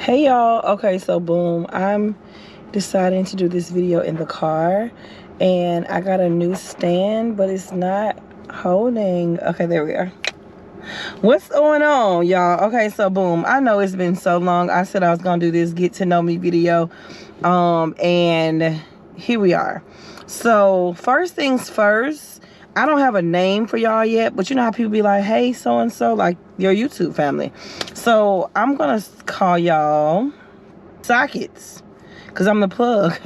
Hey y'all, okay, so boom, I'm deciding to do this video in the car, and I got a new stand, but it's not holding. Okay, there we are. What's going on, y'all? Okay, so boom, I know it's been so long. I said I was gonna do this get to know me video, and here we are. So first things first, I don't have a name for y'all yet, but you know how people be like, hey, so-and-so, like your YouTube family. So I'm gonna call y'all Sockets, because I'm the plug.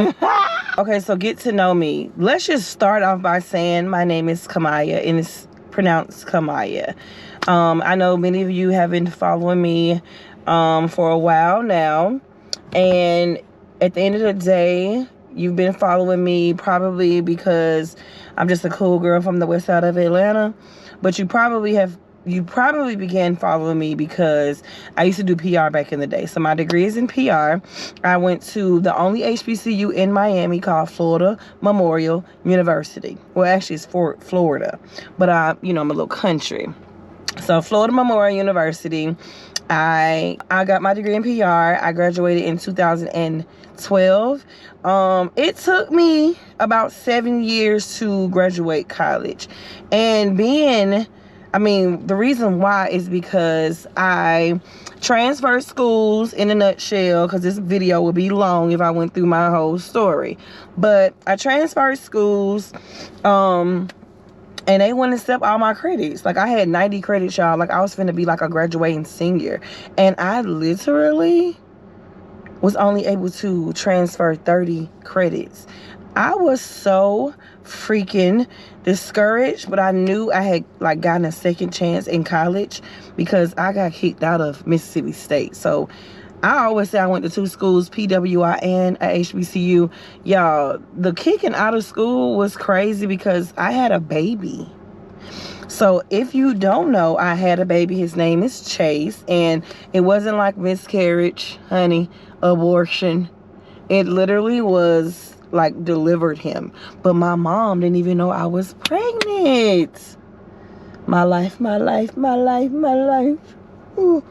Okay, so get to know me. Let's just start off by saying my name is Kamaya, and it's pronounced Kamaya. I know many of you have been following me for a while now, and at the end of the day, you've been following me probably because I'm just a cool girl from the west side of Atlanta, but you probably began following me because I used to do PR back in the day. So my degree is in PR. I went to the only HBCU in Miami called Florida Memorial University. Well, actually it's for Florida, but I'm a little country. So Florida Memorial University, I got my degree in PR. I graduated in 2012. It took me about 7 years to graduate college. And the reason why is because I transferred schools in a nutshell, because this video would be long if I went through my whole story. But I transferred schools, and they wouldn't accept all my credits. Like, I had 90 credits, y'all. Like, I was finna be like a graduating senior. And I literally was only able to transfer 30 credits. I was so freaking discouraged, but I knew I had like gotten a second chance in college because I got kicked out of Mississippi State. So I always say I went to two schools, PWI and a HBCU. Y'all, the kicking out of school was crazy because I had a baby. So if you don't know, I had a baby. His name is Chase, and it wasn't like miscarriage, honey, abortion. It literally was like delivered him. But my mom didn't even know I was pregnant. My life, my life, my life, my life. Ooh.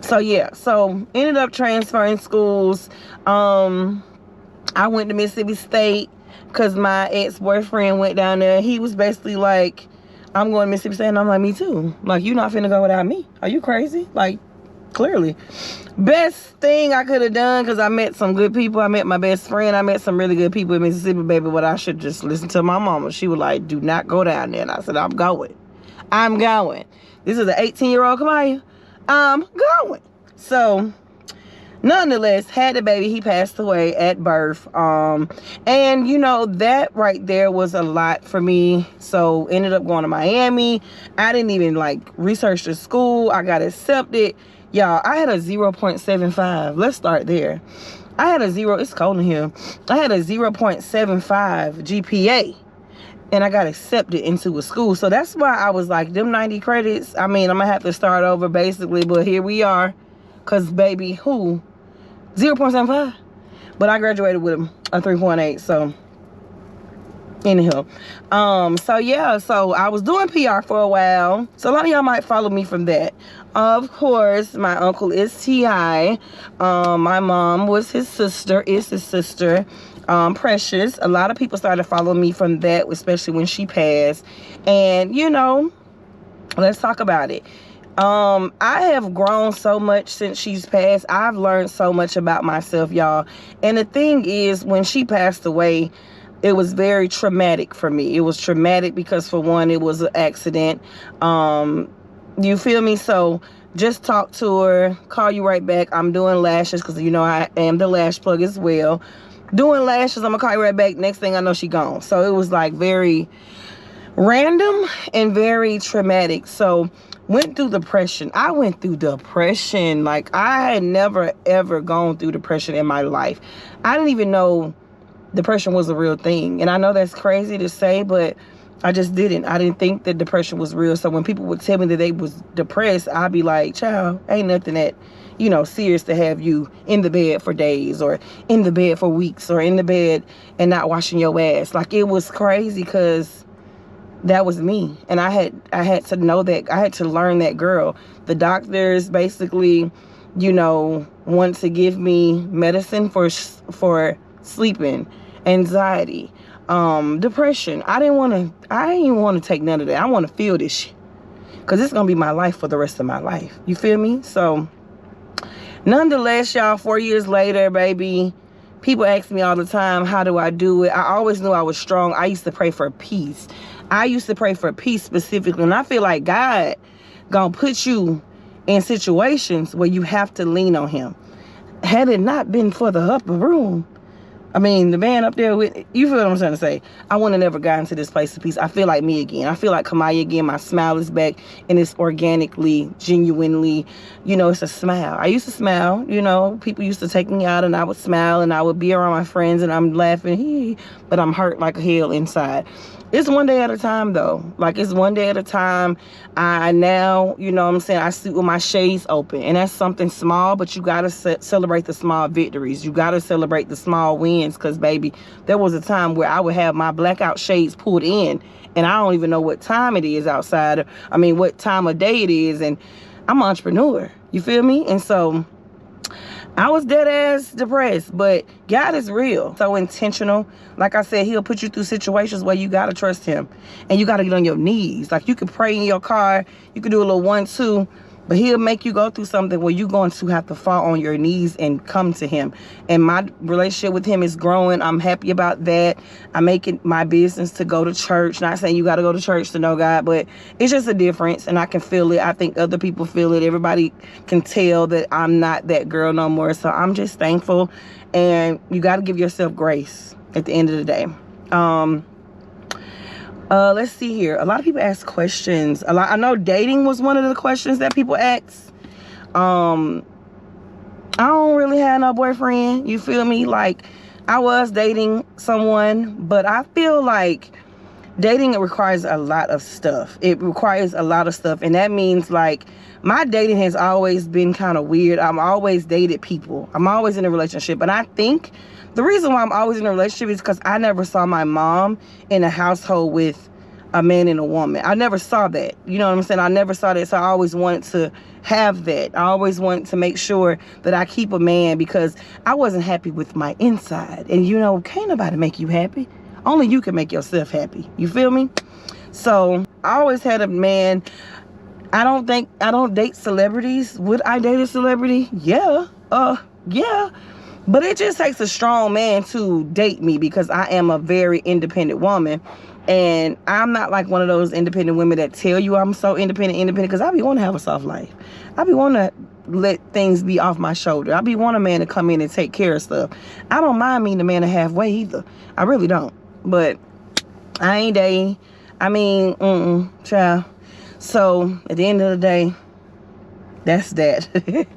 So yeah, so ended up transferring schools. I went to Mississippi State because my ex-boyfriend went down there. He was basically like, I'm going to Mississippi State, and I'm like, me too. Like, you're not finna go without me. Are you crazy? Like, clearly. Best thing I could have done, because I met some good people. I met my best friend. I met some really good people in Mississippi, baby, but I should just listen to my mama. She was like, do not go down there. And I said, I'm going. I'm going. This is an 18-year-old Kamaya. I'm going. So, nonetheless, had the baby. He passed away at birth. And that right there was a lot for me. So ended up going to Miami. I didn't even research the school. I got accepted. Y'all, I had a 0.75. Let's start there. I had it's cold in here. I had a 0.75 GPA. And I got accepted into a school. So that's why I was like, them 90 credits, I'm going to have to start over basically. But here we are. Because, baby, 0.75? But I graduated with a 3.8. So, anyhow. So I was doing PR for a while. So a lot of y'all might follow me from that. Of course, my uncle is T.I. My mom was is his sister. Precious. A lot of people started following me from that, especially when she passed. And let's talk about it. I have grown so much since she's passed. I've learned so much about myself, y'all. And the thing is, when she passed away, it was very traumatic for me. It was traumatic because, for one, it was an accident. You feel me? So just talk to her, call you right back. I'm doing lashes because I am the lash plug as well. Doing lashes, I'm gonna call you right back. Next thing I know, she gone. So it was very random and very traumatic. So went through depression. I went through depression. I had never ever gone through depression in my life. I didn't even know depression was a real thing. And I know that's crazy to say, but I just didn't. I didn't think that depression was real. So when people would tell me that they was depressed, I'd be like, child, ain't nothing that serious to have you in the bed for days, or in the bed for weeks, or in the bed and not washing your ass. It was crazy because that was me. And I had to know that. I had to learn that, girl. The doctors basically want to give me medicine for sleeping, anxiety, depression. I didn't want to take none of that. I want to feel this shit, because it's going to be my life for the rest of my life. You feel me? So, nonetheless, y'all, 4 years later, baby, people ask me all the time, how do I do it? I always knew I was strong. I used to pray for peace. I used to pray for peace specifically. And I feel like God gonna put you in situations where you have to lean on him. Had it not been for the upper room, I mean, the man up there with, you feel what I'm trying to say? I wouldn't have never gotten to this place of peace. I feel like me again. I feel like Kamaya again. My smile is back, and it's organically, genuinely, it's a smile. I used to smile, people used to take me out and I would smile and I would be around my friends and I'm laughing, but I'm hurt like hell inside. It's one day at a time, though. Like, it's one day at a time. I now, I sleep with my shades open. And that's something small, but you got to celebrate the small victories. You got to celebrate the small wins. Because, baby, there was a time where I would have my blackout shades pulled in. And I don't even know what time it is outside. What time of day it is. And I'm an entrepreneur. You feel me? And so I was dead ass depressed, but God is real. So intentional. Like I said, he'll put you through situations where you got to trust him and you got to get on your knees. Like, you can pray in your car. You can do a little 1-2, but he'll make you go through something where you're going to have to fall on your knees and come to him. And my relationship with him is growing. I'm happy about that. I make it my business to go to church. Not saying you got to go to church to know God, but it's just a difference. And I can feel it. I think other people feel it. Everybody can tell that I'm not that girl no more. So I'm just thankful. And you got to give yourself grace at the end of the day. Let's see here. A lot of people ask questions. I know dating was one of the questions that people ask. I don't really have no boyfriend. You feel me? Like, I was dating someone, but I feel like dating requires a lot of stuff. It requires a lot of stuff. And that means, like, my dating has always been kind of weird. I'm always dated people. I'm always in a relationship. And I think the reason why I'm always in a relationship is because I never saw my mom in a household with a man and a woman. I never saw that. You know what I'm saying? I never saw that. So I always wanted to have that. I always wanted to make sure that I keep a man, because I wasn't happy with my inside. And can't nobody make you happy. Only you can make yourself happy. You feel me? So I always had a man. I don't date celebrities. Would I date a celebrity? Yeah. Yeah. But it just takes a strong man to date me, because I am a very independent woman. And I'm not like one of those independent women that tell you I'm so independent, because I be wanting to have a soft life. I be wanting to let things be off my shoulder. I be wanting a man to come in and take care of stuff. I don't mind meeting a man halfway either. I really don't. But I ain't dating. Child. So at the end of the day, that's that.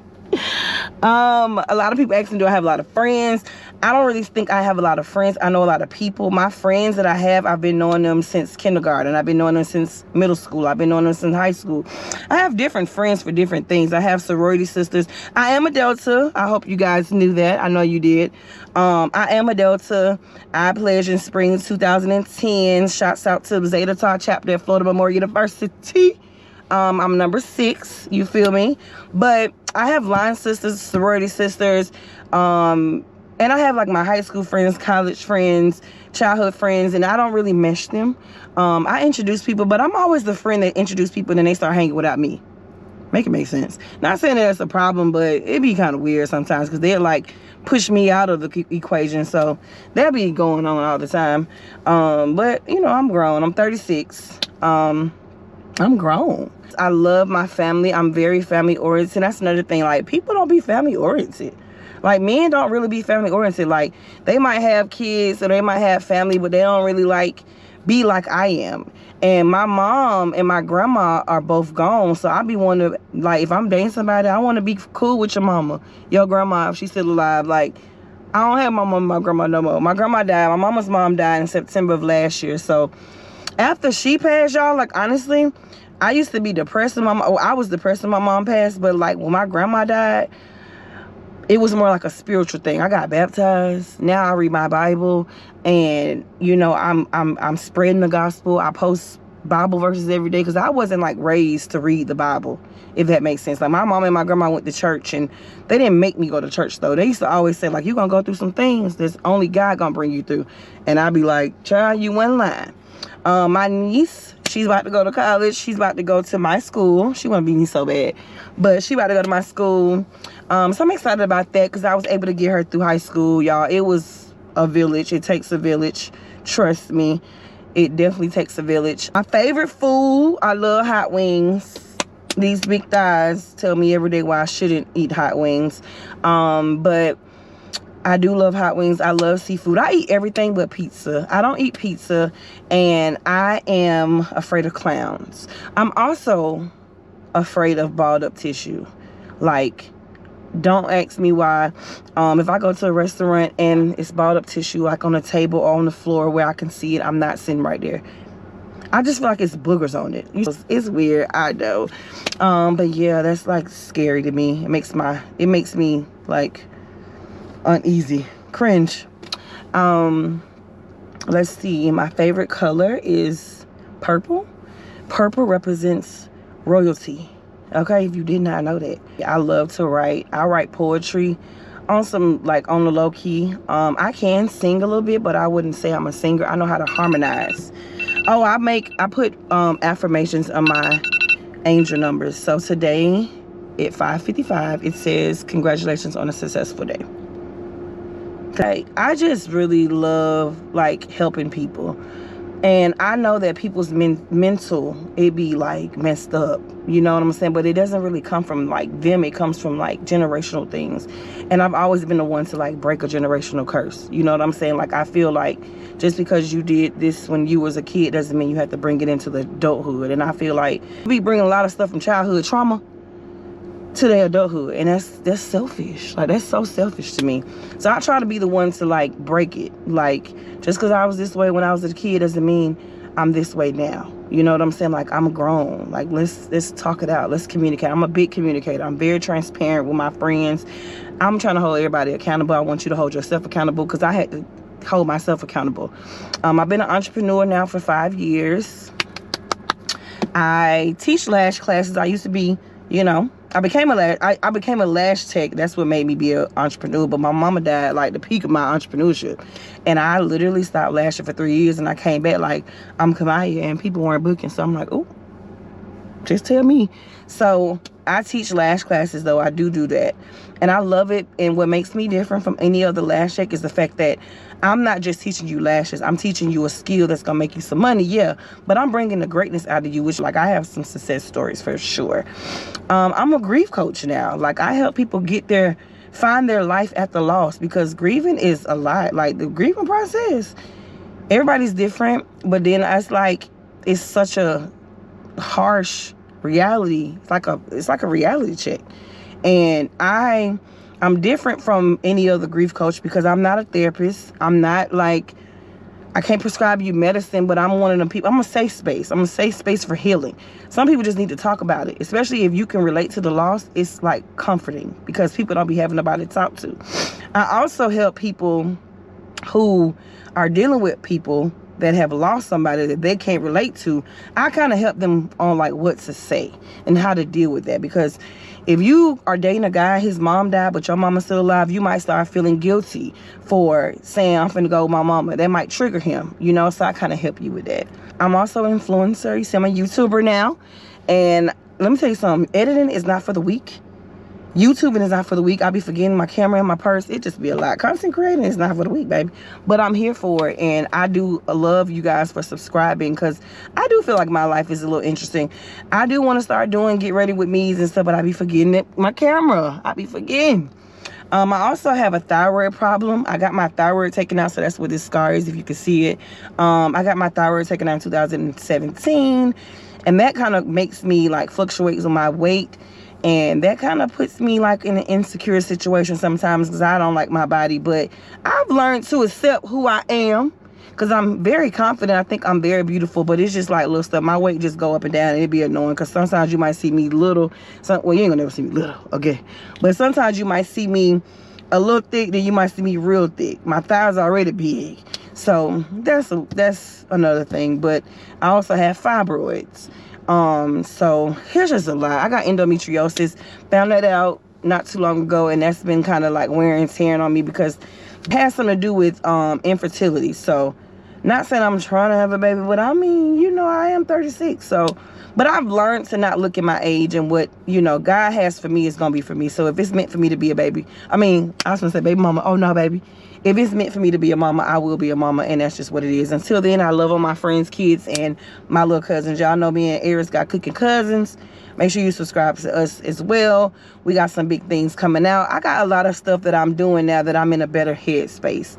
A lot of people ask me, do I have a lot of friends? I don't really think I have a lot of friends. I know a lot of people. My friends that I have, I've been knowing them since kindergarten. I've been knowing them since middle school. I've been knowing them since high school. I have different friends for different things. I have sorority sisters. I am a Delta. I hope you guys knew that. I know you did. I am a Delta. I pledged in spring 2010. Shouts out to the Zeta Tau chapter at Florida Memorial University. I'm number 6. You feel me? But I have line sisters, sorority sisters, and I have like my high school friends, college friends, childhood friends, and I don't really mesh them. I introduce people, but I'm always the friend that introduce people and then they start hanging without me. Make it make sense. Not saying that it's a problem, but it'd be kind of weird sometimes, because they're like push me out of the equation. So that be going on all the time. But I'm grown. I'm 36. I'm grown. I love my family. I'm very family oriented. That's another thing. Like, people don't be family oriented. Like, men don't really be family oriented. Like, they might have kids or they might have family, but they don't really be like I am. And my mom and my grandma are both gone. So I be wanting to, like, if I'm dating somebody, I want to be cool with your mama, your grandma, if she's still alive. Like, I don't have my mom and my grandma no more. My grandma died. My mama's mom died in September of last year. So after she passed, y'all, like, honestly, I used to be depressed when I was depressed when my mom passed. But like, when my grandma died, it was more like a spiritual thing. I got baptized. Now I read my Bible, and I'm spreading the gospel. I post Bible verses every day, because I wasn't like raised to read the Bible, if that makes sense. Like my mom and my grandma went to church, and they didn't make me go to church though. They used to always say like, you're gonna go through some things that's only God gonna bring you through. And I'd be like, child, you went lying. My niece, she's about to go to college. She's about to go to my school. She want to be me so bad, but she about to go to my school. So I'm excited about that, because I was able to get her through high school, y'all. It was a village. It takes a village. Trust me. It definitely takes a village. My favorite food, I love hot wings. These big thighs tell me every day why I shouldn't eat hot wings. But I do love hot wings. I love seafood. I eat everything but pizza. I don't eat pizza, and I am afraid of clowns. I'm also afraid of balled up tissue. Like, don't ask me why. If I go to a restaurant and it's balled up tissue, like on a table or on the floor where I can see it, I'm not sitting right there. I just feel like it's boogers on it. It's weird, I know. But yeah, that's like scary to me. It makes me like uneasy, cringe. Let's see. My favorite color is purple. Purple represents royalty. Okay, if you did not know that. I love to write. I write poetry on some, like, on the low key. I can sing a little bit, but I wouldn't say I'm a singer. I know how to harmonize. Oh, I put affirmations on my angel numbers. So today at 5:55, it says, congratulations on a successful day. Okay, I just really love like helping people. And I know that people's mental, it be like messed up, you know what I'm saying? But it doesn't really come from like them. It comes from like generational things. And I've always been the one to like break a generational curse. You know what I'm saying? Like, I feel like just because you did this when you was a kid doesn't mean you have to bring it into the adulthood. And I feel like we bring a lot of stuff from childhood trauma to their adulthood, and that's selfish. Like, that's so selfish to me. So I try to be the one to like break it. Like, just because I was this way when I was a kid doesn't mean I'm this way now. You know what I'm saying? Like, I'm grown. Like, let's talk it out. Let's communicate. I'm a big communicator. I'm very transparent with my friends. I'm trying to hold everybody accountable. I want you to hold yourself accountable, because I had to hold myself accountable. I've been an entrepreneur now for 5 years. I teach lash classes. I used to be, you know, I became a lash tech. That's what made me be an entrepreneur. But my mama died like the peak of my entrepreneurship, and I literally stopped lashing for 3 years. And I came back like I'm Kamaya, and people weren't booking. So I'm like, oh, just tell me. So I teach lash classes, though. I do that, and I love it. And what makes me different from any other lash tech is the fact that I'm not just teaching you lashes. I'm teaching you a skill that's gonna make you some money, yeah. But I'm bringing the greatness out of you, which, like, I have some success stories for sure. I'm a grief coach now. Like, I help people find their life after loss, because grieving is a lot. Like, the grieving process, everybody's different, but then it's such a harsh reality. It's like a reality check. And I'm different from any other grief coach, because I'm not a therapist. I'm not like, I can't prescribe you medicine, but I'm one of them people. I'm a safe space. I'm a safe space for healing. Some people just need to talk about it, especially if you can relate to the loss. It's like comforting, because people don't be having nobody to talk to. I also help people who are dealing with people that have lost somebody that they can't relate to. I kind of help them on like what to say and how to deal with that, because if you are dating a guy, his mom died, but your mama's still alive, you might start feeling guilty for saying, I'm finna go with my mama. That might trigger him, you know? So I kind of help you with that. I'm also an influencer. You see, I'm a YouTuber now. And let me tell you something. Editing is not for the weak. YouTubing is not for the weak. I'll be forgetting my camera in my purse. It just be a lot. Content creating is not for the weak, baby. But I'm here for it. And I do love you guys for subscribing, because I do feel like my life is a little interesting. I do want to start doing get ready with me's and stuff, but I be forgetting it. My camera, I be forgetting. I also have a thyroid problem. I got my thyroid taken out, so that's what this scar is, if you can see it. I got my thyroid taken out in 2017, and that kind of makes me like fluctuate with my weight. And that kind of puts me like in an insecure situation sometimes, because I don't like my body. But I've learned to accept who I am, because I'm very confident. I think I'm very beautiful, but it's just like little stuff. My weight just go up and down, and it'd be annoying, because sometimes you might see me little. Well, you ain't gonna never see me little, okay? But sometimes you might see me a little thick, then you might see me real thick. My thighs are already big. So that's another thing. But I also have fibroids. So here's just a lot. I got endometriosis. Found that out not too long ago, and that's been kind of like wearing and tearing on me because it has something to do with infertility. So not saying I'm trying to have a baby, but I mean, you know, I am 36. So, but I've learned to not look at my age, and what, you know, God has for me is going to be for me. So if it's meant for me to be a baby, I mean, I was going to say baby mama. Oh, no, baby. If it's meant for me to be a mama, I will be a mama, and that's just what it is. Until then, I love all my friends, kids, and my little cousins. Y'all know me and Eris got cooking cousins. Make sure you subscribe to us as well. We got some big things coming out. I got a lot of stuff that I'm doing now that I'm in a better headspace.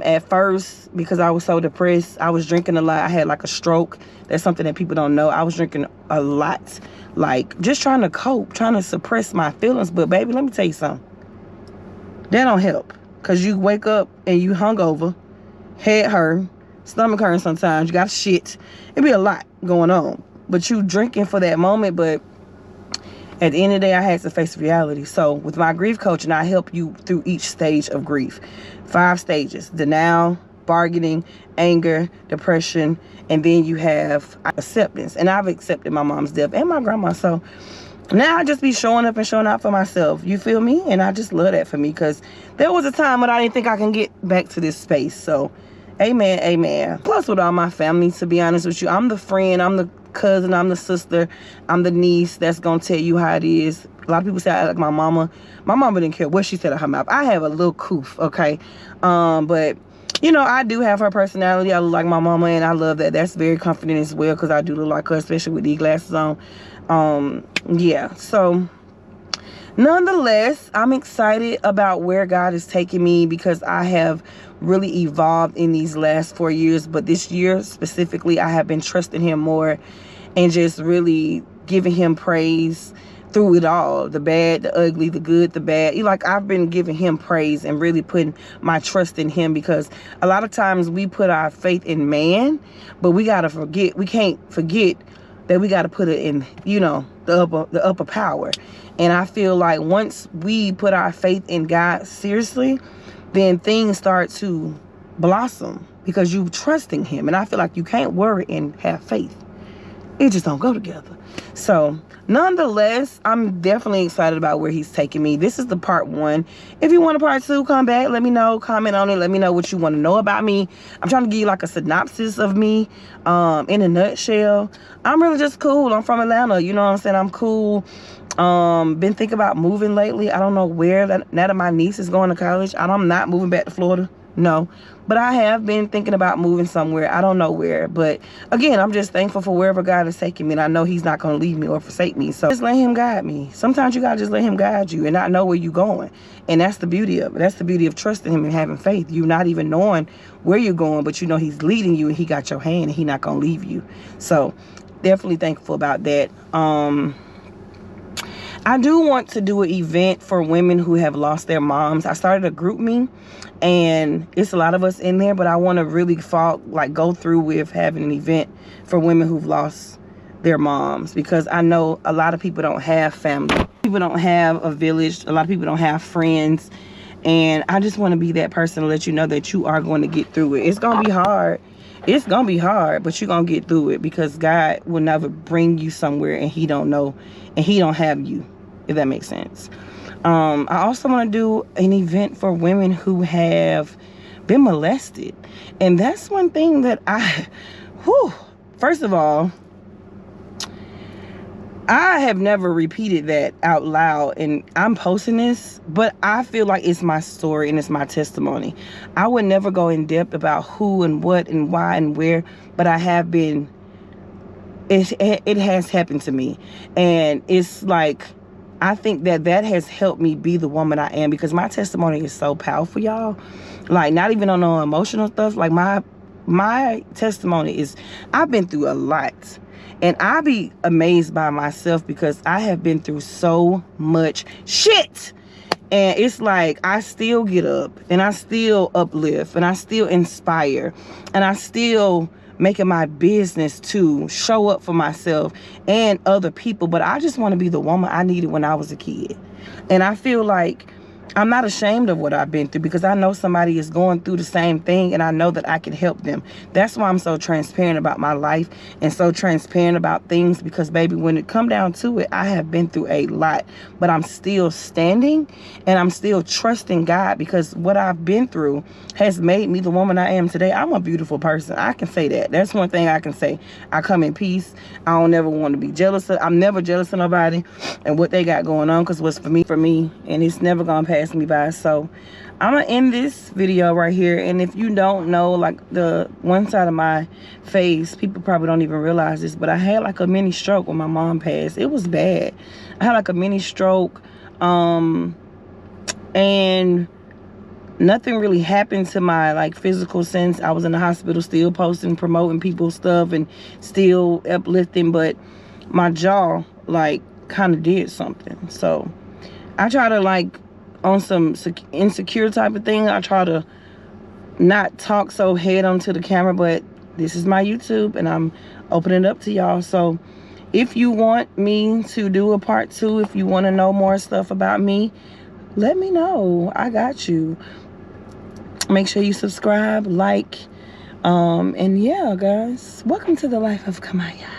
At first, because I was so depressed, I was drinking a lot. I had like a stroke. That's something that people don't know. I was drinking a lot, like just trying to cope, trying to suppress my feelings. But baby, let me tell you something. That don't help. Because you wake up and you hungover, head hurt, stomach hurting sometimes, you got shit. It be a lot going on. But you drinking for that moment, but at the end of the day, I had to face reality. So with my grief coaching, I help you through each stage of grief. 5 stages: denial, bargaining, anger, depression, and then you have acceptance. And I've accepted my mom's death and my grandma. So now I just be showing up and showing out for myself. You feel me? And I just love that for me, because there was a time when I didn't think I can get back to this space. So amen, amen. Plus with all my family, to be honest with you, I'm the friend, I'm the cousin, I'm the sister, I'm the niece that's gonna tell you how it is. A lot of people say I like my mama. My mama didn't care what she said out her mouth. I have a little coof, okay? But you know, I do have her personality. I look like my mama, and I love that. That's very comforting as well, because I do look like her, especially with these glasses on. Yeah, so nonetheless, I'm excited about where God is taking me, because I have really evolved in these last 4 years. But this year specifically, I have been trusting him more and just really giving him praise through it all. The bad, the ugly, the good, the bad. Like, I've been giving him praise and really putting my trust in him, because a lot of times we put our faith in man, but we can't forget that we got to put it in, you know, the upper power. And I feel like once we put our faith in God seriously, then things start to blossom, because you trusting him. And I feel like you can't worry and have faith. It just don't go together. So nonetheless, I'm definitely excited about where he's taking me. This is the part 1. If you want a part 2, come back, let me know, comment on it, let me know what you want to know about me. I'm trying to give you like a synopsis of me, in a nutshell. I'm really just cool. I'm from Atlanta, you know what I'm saying? I'm cool. Been thinking about moving lately. I don't know where. Now that my niece is going to college, I'm not moving back to Florida. No. But I have been thinking about moving somewhere. I don't know where. But again, I'm just thankful for wherever God is taking me. And I know he's not going to leave me or forsake me. So just let him guide me. Sometimes you got to just let him guide you and not know where you're going. And that's the beauty of it. That's the beauty of trusting him and having faith. You're not even knowing where you're going, but you know he's leading you and he got your hand and he's not going to leave you. So definitely thankful about that. I do want to do an event for women who have lost their moms. I started a group me, and it's a lot of us in there, but I want to really go through with having an event for women who've lost their moms, because I know a lot of people don't have family. People don't have a village. A lot of people don't have friends. And I just want to be that person to let you know that you are going to get through it. It's going to be hard. It's going to be hard, but you're going to get through it, because God will never bring you somewhere and he don't know and he don't have you, if that makes sense. I also want to do an event for women who have been molested. And that's one thing that first of all, I have never repeated that out loud, and I'm posting this, but I feel like it's my story and it's my testimony. I would never go in depth about who and what and why and where, but I have been, it has happened to me. And it's like, I think that has helped me be the woman I am, because my testimony is so powerful, y'all. Like, not even on no emotional stuff. Like, my testimony is, I've been through a lot. And I be amazed by myself, because I have been through so much shit. And it's like, I still get up and I still uplift and I still inspire and I still make it my business to show up for myself and other people. But I just want to be the woman I needed when I was a kid. And I feel like I'm not ashamed of what I've been through, because I know somebody is going through the same thing, and I know that I can help them. That's why I'm so transparent about my life and so transparent about things, because baby, when it come down to it, I have been through a lot, but I'm still standing and I'm still trusting God, because what I've been through has made me the woman I am today. I'm a beautiful person. I can say that. That's one thing I can say. I come in peace. I don't never want to be jealous of, I'm never jealous of nobody and what they got going on, because what's for me, and it's never gonna pass me by. So I'm gonna end this video right here. And if you don't know, like, the one side of my face, people probably don't even realize this, but I had like a mini stroke when my mom passed. It was bad. I had like a mini stroke, and nothing really happened to my like physical sense. I was in the hospital still posting, promoting people's stuff and still uplifting, but my jaw like kind of did something. So I try to, like, on some insecure type of thing, I try to not talk so head on to the camera, but this is my YouTube and I'm opening it up to y'all. So if you want me to do a part 2, if you want to know more stuff about me, let me know. I got you. Make sure you subscribe, like, and yeah, guys, welcome to the life of Kamaya.